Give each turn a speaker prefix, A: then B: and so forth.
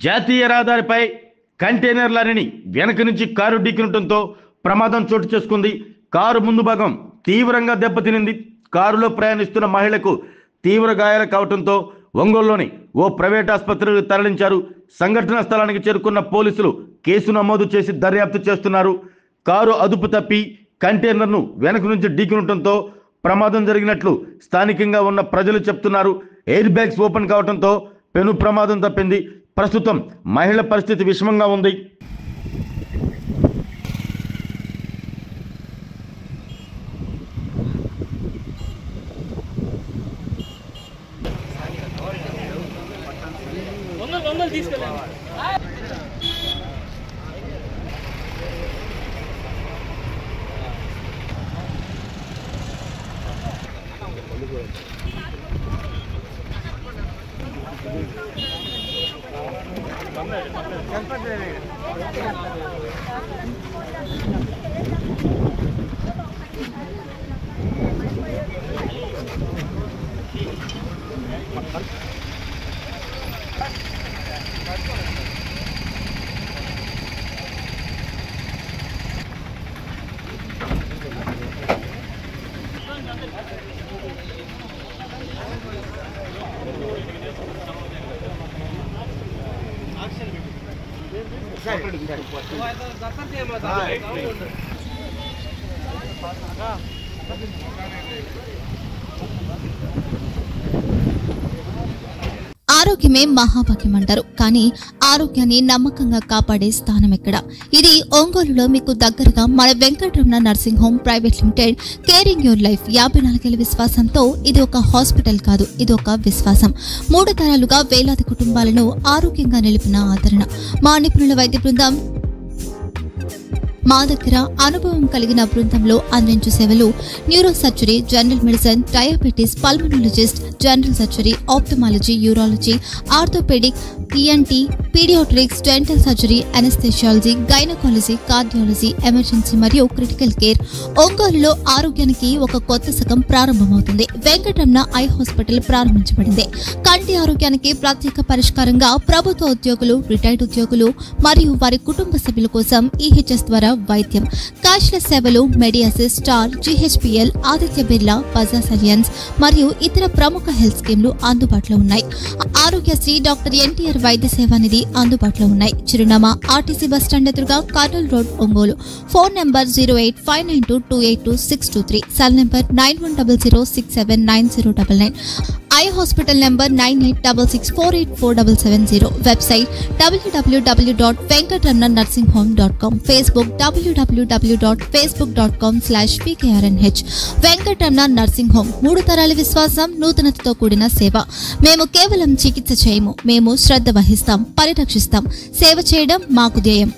A: జాతీయ రహదారిపై కంటైనర్ లారీని వెనక నుంచి కారు ఢీకొనడంతో ప్రమాదం చోటు చేసుకుంది. కారు ముందు భాగం తీవ్రంగా దెబ్బతినింది. కారులో ప్రయాణిస్తున్న మహిళకు తీవ్ర గాయాలు కావడంతో ఒంగోలులోని ఓ ప్రైవేట్ ఆసుపత్రికి తరలించారు. సంఘటనా స్థలానికి చేరుకున్న పోలీసులు కేసు నమోదు చేసి దర్యాప్తు చేస్తున్నారు. కారు అదుపు తప్పి కంటైనర్ను వెనక నుంచి ఢీకొనడంతో ప్రమాదం జరిగినట్లు స్థానికంగా ఉన్న ప్రజలు చెప్తున్నారు. ఎయిర్ బ్యాగ్స్ ఓపెన్ కావడంతో పెను ప్రమాదం తప్పింది. ప్రస్తుతం మహిళ పరిస్థితి విషమంగా ఉంది.
B: ఆరోగ్యమే మహాభాగ్యం అంటారు. కానీ ఆరోగ్యాన్ని నమ్మకంగా కాపాడే స్థానం ఎక్కడ? ఇది ఒంగోలులో మీకు దగ్గరగా మన Venkataramana nursing home private limited. Caring your life 54 ఏళ్ల విశ్వాసంతో ఇది ఒక హాస్పిటల్ కాదు, ఇది ఒక విశ్వాసం. 3 తరాలుగా వేలాది కుటుంబాలను ఆరోగ్యంగా నిలిపిన ఆదరణ. మా నిపుణుల వైద్య బృందం మా దగ్గర అనుభవం కలిగిన బృందంలో అందించే సేవలు neuro surgery, general medicine, diabetes, pulmonologist, general surgery, ophthalmology, urology, orthopaedic, ENT, paediatrics, dental surgery, anaesthesiology, gynaecology, cardiology, emergency మరియు క్రిటికల్ కేర్. ఒంగోలులో ఆరోగ్యానికి ఒక కొత్త శకం ప్రారంభమవుతుంది. వెంకటరమణ ఐ హాస్పిటల్ ప్రారంభించబడింది. కంటి ఆరోగ్యానికి ప్రత్యేక పరిష్కారంగా ప్రభుత్వ ఉద్యోగులు, రిటైర్డ్ ఉద్యోగులు మరియు వారి కుటుంబ సభ్యుల కోసం ఈహెచ్ఎస్ ద్వారా వైద్యం, క్యాష్లెస్ సేవలు, మెడియాసిస్, స్టార్, జీహెచ్పీఎల్, ఆదిత్య బిర్లా, బజాజ్ అలియన్స్ మరియు ఇతర ప్రముఖ హెల్త్ స్కీమ్లు అందుబాటులో ఉన్నాయి. ఆరోగ్యశ్రీ, డాక్టర్ ఎన్టీఆర్ వైద్య సేవా నిధి అందుబాటులో ఉన్నాయి. చిరునామా ఆర్టీసీ బస్టాండ్ ఎదురుగా, Kurnool road, Ongole. Phone number 08592282623, cell number 9100679099, eye hospital number 9866484770, website www.venkatramananursinghome.com, Facebook www.facebook.com/pkrnh. Venkataramana nursing home, 3 తరాల విశ్వాసం, నూతనతతో కూడిన సేవ. మేము కేవలం చికిత్స చేయము, మేము శ్రద్ధ వహిస్తాం, పరిరక్షిస్తాం. సేవ చేయడం మాకు ధ్యేయం.